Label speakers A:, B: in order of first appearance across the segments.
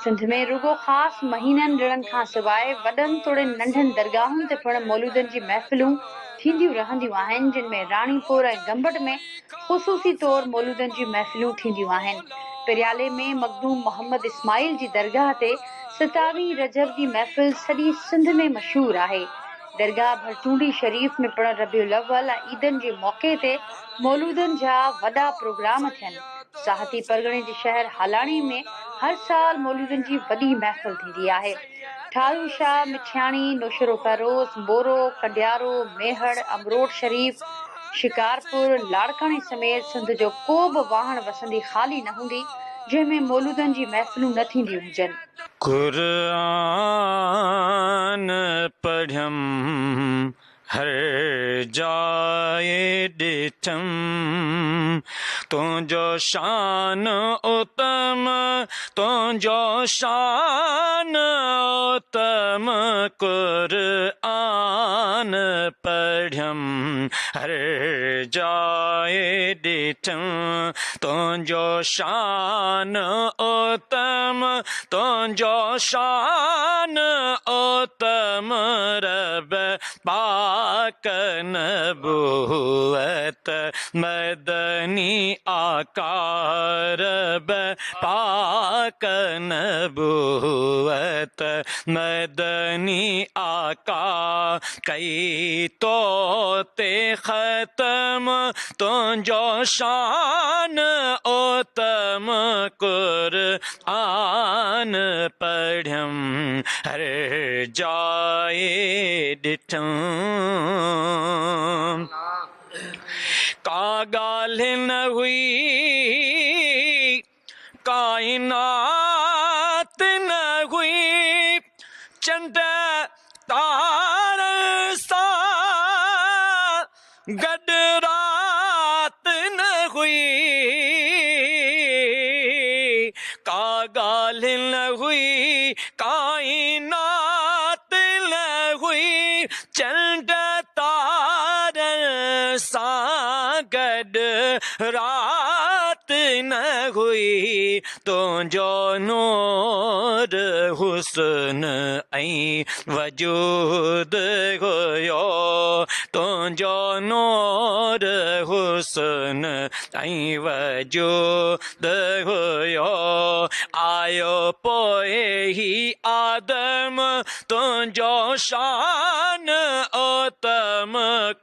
A: सिंध में रुगो ख़ास महीननि ॾिणनि खां सवाइ वॾनि तोड़े नंढनि दरगाहुनि ते पिणु मौलूदनि जी महफ़िलूं थींदियूं रहंदियूं आहिनि, जिन में राणीपुर ऐं गंबड़ में ख़ुसूसी तौर मौलूदनि जी महफ़िलूं थींदियूं आहिनि। पेरियाले में मखदूम मोहम्मद इस्माइल जी दरगाह ते 27 रजब जी महफ़िल सॼी सिंध में मशहूर आहे। दरगाह भरचूंडी शरीफ़ में पिणु रबीउल अव्वल ऐं ईदनि जे मौक़े ते मौलूदनि जा वॾा प्रोग्राम थियनि। साहती परगणे जे शहर हालाणी में हर साल मौलूदनि जी वॾी महफ़िल थींदी आहे। ठारू शाह, मिठियाणी, नौशरो फैरोज़, मोरो, कंडियारो, मेहड़, अमरोट शरीफ़, शिकारपुर, लाड़काणी समेत सिंध जो को बि वाहण वसंदी ख़ाली न हूंदी जंहिंमें मौलूदनि जी महफ़िलूं न थींदियूं हुजनि।
B: कुरान पढ़ियम हर जाए ॾिठम तुंहिंजो शान उत्तम, तुंहिंजो शान उत्तम। कुरान पढ़ियम हर जाए ॾिठम तुंहिंजो शान उत्तम, तुंहिंजो शान उत्तम। रब पाक नबूवत मदनी आका, रब पाक नबूवत मदनी आका। कई तो ते ख़त्म तुंहिंजो शान उत्तम। कुरान पढ़ियम हर जाए ॾिठम। का ॻाल्हि न हुई काइनात न हुई, चंड तार सां गॾु रात न हुई। का ॻाल्हि न हुई काइनात न हुई, चंड तार सां गॾु रात न हुई। तुंहिंजो नूर हुस्न ऐं वजूद हुयो, तुंहिंजो नूर हुस्न ऐं वजूद हुयो। आयो पोइ ही आदम तुंहिंजो शान उत्तम।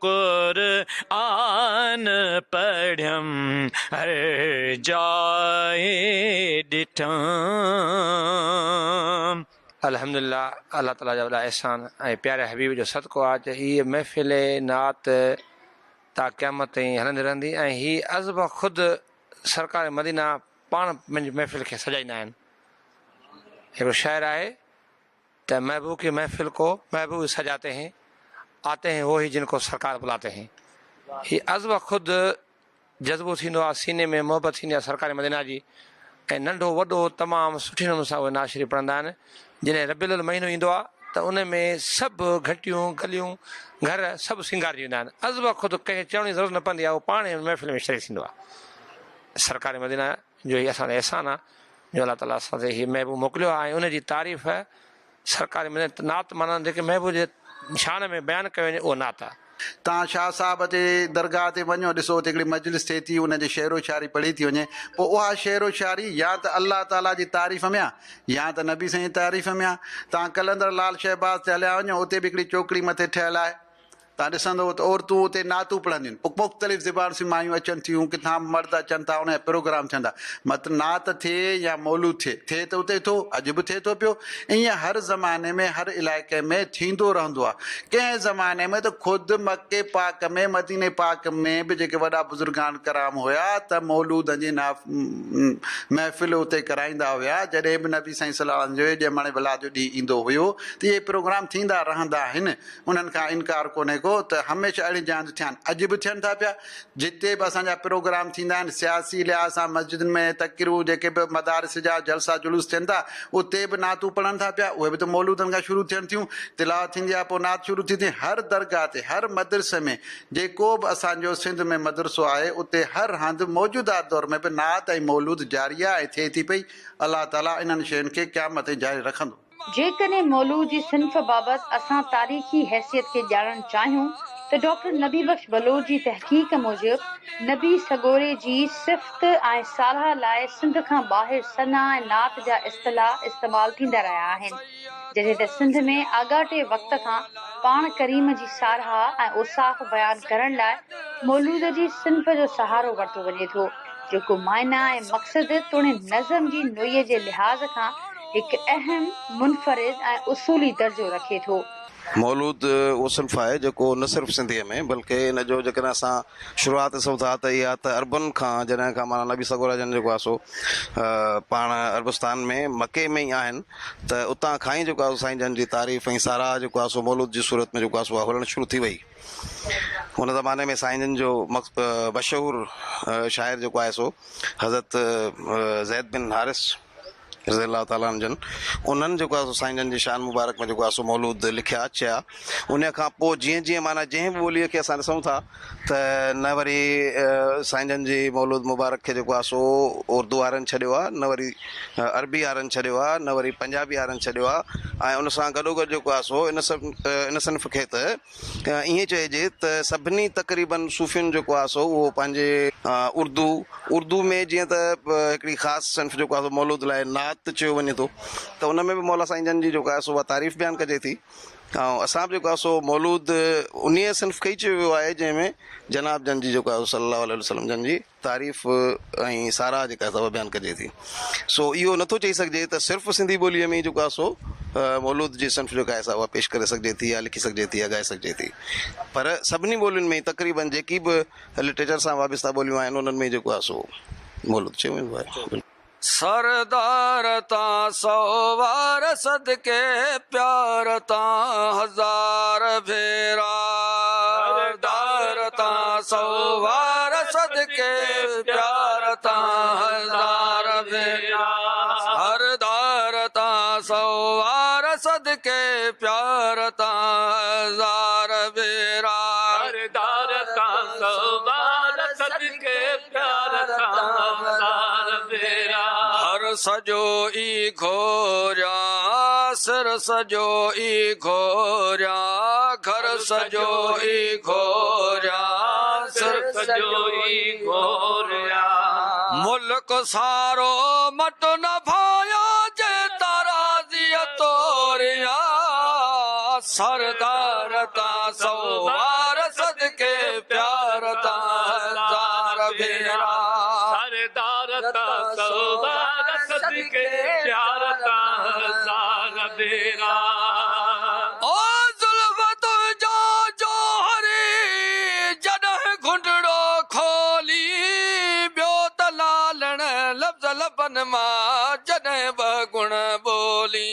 B: कुरान पढ़ियम हर जाए ॾिठम।
C: अल्हम्दुलिल्लाह, अल्लाह ताला जा वॾा एहसान ऐं प्यारे हबीब जो सदको आहे त हीअ महफ़िल नात ता क़यामत ताईं हलंदी रहंदी। ऐं हीअ अज़ब ख़ुदि सरकार मदीना पाण पंहिंजी महफ़िल खे सजाईंदा आहिनि। हिकिड़ो शाइर आहे त महबूब की महफ़िल को महबूब सजाते हैं, आते हैं वो ही जिनको सरकार बुलाते हैं। हीअ अज़ब ख़ुदि जज़्बो थींदो आहे, सीने में मोहबत थींदी आहे सरकार मदीना जी। ऐं नंढो वॾो तमामु सुठे नमूने सां उहे नाशरी पढ़ंदा आहिनि। जॾहिं रबीउल महीनो ईंदो आहे त उन में सभु घटियूं गलियूं घर सभु सिंगारजी वेंदा आहिनि। अज़ब ख़ुदि कंहिंखे चवण जी ज़रूरत न पवंदी आहे, उहो पाण ई महफ़िल में शरीक थींदो आहे। सरकार मदीना जो हीअ असांजो अहसान आहे जो अलाह ताला असांखे हीअ महबूब मोकिलियो आहे। ऐं उनजी तारीफ़ सरकार मदीना नात माना जेके महबूब जे शान में बयानु कयो वञे उहो नात आहे।
D: तव्हां शाह साहब जे दरगाह ते वञो, ॾिसो हुते हिकिड़ी मजलिस थिए थी, उनजे शेरो शाइरी पढ़ी थी वञे। पोइ उहा शेरो शाइरी या त अलाह ताला जी तारीफ़ में आहे या त नबी साईं जी तारीफ़ में आहे। तव्हां कलंदर लाल शहबाज़ ते हलिया वञो, उते बि हिकिड़ी चोकड़ी मथे ठहियलु आहे। तव्हां ॾिसंदव त औरतूं उते नातूं पढ़ंदियूं आहिनि। मुख़्तलिफ़ ज़बान से मायूं अचनि थियूं, किथां मर्द अचनि था, उनजा प्रोग्राम थियनि था। मत नात थिए या मौलूद थिए त उते थो, अॼु बि थिए थो पियो। ईअं हर ज़माने में हर इलाइक़े में थींदो रहंदो आहे। कंहिं ज़माने में त ख़ुदि मके पाक में मदीने पाक में बि जेके वॾा बुज़ुर्गान कराम हुया त मौलूद जी महफ़िल उते कराईंदा हुया। जॾहिं बि नबी साईं सलाम जो ॼमण विलाद जो ॾींहुं ईंदो हुयो त इहे प्रोग्राम थींदा रहंदा आहिनि। उन्हनि खां इनकार कोन्हे जेको त हमेशह अहिड़ी जांच थियनि, अॼु बि थियनि था पिया। जिते बि असांजा प्रोग्राम थींदा आहिनि सियासी लिहाज़ सां मस्जिदुनि में तकरीरूं जेके बि मदारिस जा जलसा जुलूस थियनि था, उते बि नातूं पढ़नि था पिया, उहे बि त मौलूदनि खां शुरू थियनि थियूं। तिलावत थींदी आहे, पोइ नात शुरू थी थिए। हर दरगाह ते, हर मदरसे में, जेको बि असांजो सिंध में मदरसो आहे, उते हर हंधि मौजूदा दौर में बि नात ऐं मौलूद जारी आहे ऐं थिए थी पई। अलाह ताला इन्हनि शयुनि खे क़यामत ताईं जारी रखंदो।
A: जेकॾहिं मौलूद जी सिन्फ़ बाबति असां तारीख़ी हैसियत खे ॼाणणु चाहियूं त डॉक्टर नबी बख्श बलोच जी तहक़ीक़ मूजिबि नबी सगोरे जी सिफ़त ऐं साराह लाइ सिंध खां ॿाहिरि सना ऐं नात जा इस्तिलाह इस्तेमालु थींदा रहिया आहिनि, जॾहिं त सिंध में आगाटे वक़्त खां पाण करीम जी साराह ऐं उसाफ़ बयानु करण लाइ मौलूद जी सिन्फ़ जो सहारो वरितो वञे थो, जेको मायना ऐं मक़सद तोड़े नज़म जी नुईअ जे लिहाज़ खां हिकु अहम, मुनफ़रिद ऐं उसूली दर्जो रखे थो।
E: मौलूद उहो सिन्फ़ आहे जेको न सिर्फ़ु सिंधीअ में बल्कि इन जो जेकॾहिं असां शुरूआति ॾिसूं था त इहा त अरबन खां, जॾहिं खां माना नबी सगोरा जन जेको आहे सो पाण अरबस्तान में मके में ई आहिनि, त उतां खां ई जेको आहे साईं जन जी तारीफ़ ऐं साराह जेको आहे सो मौलूद जी सूरत में जेको आहे सो हलणु शुरू थी वई। हुन ज़माने में साईं जन जो मशहूरु शाइर जेको आहे सो हज़रत ज़ैद बिन हारिस रज़ी अल्लाह ताला जन, उन्हनि जेको आहे साईं जन जी शान मुबारक में जेको आहे सो मौलूद लिखिया अचिया। उन खां पोइ जीअं जीअं माना जंहिं बि ॿोलीअ खे असां ॾिसूं था त न वरी साईं जन जी मौलूद मुबारक खे जेको आहे सो उर्दू वारनि छॾियो आहे, न वरी अरबी वारनि छॾियो आहे, न वरी पंजाबी वारनि छॾियो आहे, ऐं उन सां गॾोगॾु जेको आहे सो इन सिन्फ़ खे त ईअं चइजे त सभिनी तक़रीबन सूफ़ियुनि जेको आहे सो उहो पंहिंजे उर्दू में जीअं त हिकिड़ी ख़ासि सिन्फ़ जेको आहे सो मौलूद लाइ नात चयो वञे थो, त उन में बि मौला साईं जन जी जेको आहे सो उहा तारीफ़ बयानु कजे थी। ऐं असां बि जेको आहे सो मौलूद उन सिन्फ़ खे ई चयो वियो आहे जंहिंमें जनाब जन जी जेको आहे सल्लल्लाहु अलैहि वसल्लम जन जी तारीफ़ ऐं साराह जेका आहे बयानु कजे थी। सो इहो नथो चई सघिजे त सिर्फ़ु सिंधी ॿोलीअ में ई जेको आहे सो मौलूद जी सिन्फ़ जेका आहे उहा पेश करे सघिजे थी या लिखी सघिजे थी या ॻाए सघिजे थी, पर सभिनी ॿोलियुनि में तक़रीबन जेकी बि लिटरेचर सां वाबस्ता ॿोलियूं आहिनि उन्हनि में जेको आहे सो मौलूद चयो वेंदो आहे।
F: सरदार तां सवार सदके प्यार तां हज़ार भेरा, सरदार तां सवार सदके प्यार तां हज़ार भेरा, सरदार तां सवार सदके प्यार तां हज़ार भेरा, सरदार तां सवार सदके प्यार तां हज़ार भेरा। हर सजो ई घोरिया सिर सजो ई घोरिया, घर सजो ई घोरिया सिर सजो ई घोरिया, मुल्क सारो मट न भाया जे ताराज़ीअ तोरिया, सरदार तां सवार सदके प्यार तां हज़ार भेरा, सरदार तां सवार सदके प्यार तां हज़ार भेरा। ओ ज़ुल्फ़ तुंहिंजो जोहरी जॾहिं घुंडड़ो खोली, ॿियो त लालण लफ़्ज़ लबनि मां जॾहिं ॿ गुण ॿोली,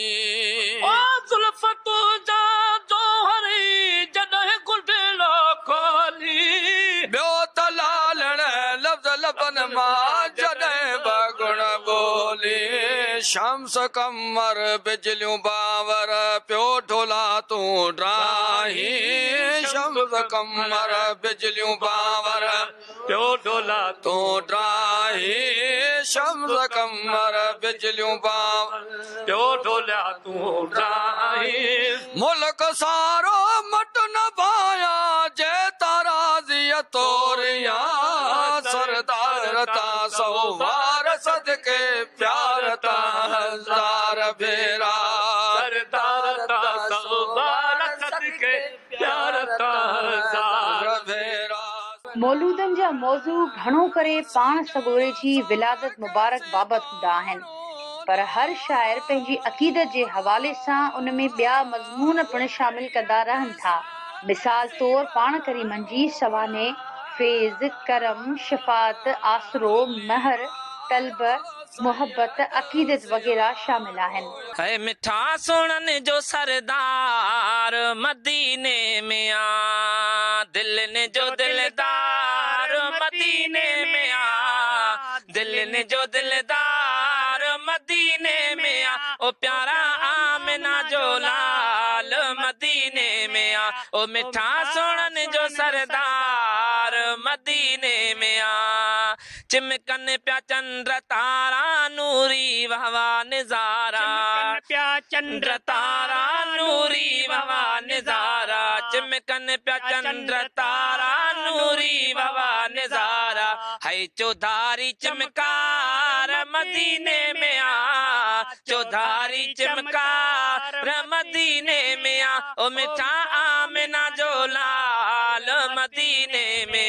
F: ओ ज़ुल्फ़ तुंहिंजो जोहरी जॾहिं घुंडड़ो खोली, ॿियो त लालण लफ़्ज़ लबनि मां जॾहिं ॿ गुण ॿोली, शम्स कमर बिजलियूं बावर पियो ढोला तूं ड्राही, शम्स कमर बिजलियूं बावर पियो ढोला तूं ड्राही, शम्स कमर बिजलियूं बावर पियो ढोला तूं ड्राही, मुल्क सारो मट न भाया जे ताराज़ीअ तोरिया, सरदार तां सवार सदके प्यार तां हज़ार भेरा, सरदार तां सवार सदके प्यार तां हज़ार भेरा।
A: मौलूदनि जा मौज़ू घणो करे पाण सगोरे जी विलादत मुबारक बाबति हूंदा आहिनि, पर हर शाइर पंहिंजी अक़ीदत जे हवाले सां उन में ॿिया मज़मून पिणु शामिल कंदा रहनि था। मिसाल तौर पाण करीमनि जी सवाने, फैज़, करम, शफ़ात, आसरो, महर, तलब, मोहब्बत अक़ीदत वग़ैरह शामिल आहिनि।
B: है मिठा सुणन जो सरदार मदीने में आ, दिल ने जो दिलदार मदीने में आ, दिल ने जो दिलदार मदीने में आ, ओ प्यारा आमिना जो लाल मदीने में आ, ओ मिठा सुणन जो सरदार मदीने में आ, चिमकन प्या चंद्र तारा नूरी वहवा निजारा, प्या चंद्र तारा नूरी वहवा निजारा, चिमकन प्या चंद्र तारा नूरी वहवा निजारा, है चौधारी चमकार मदीने में आ, चौधारी चमकार मदीने में आ, ओ मिठा आमिना जो लाल मदीने में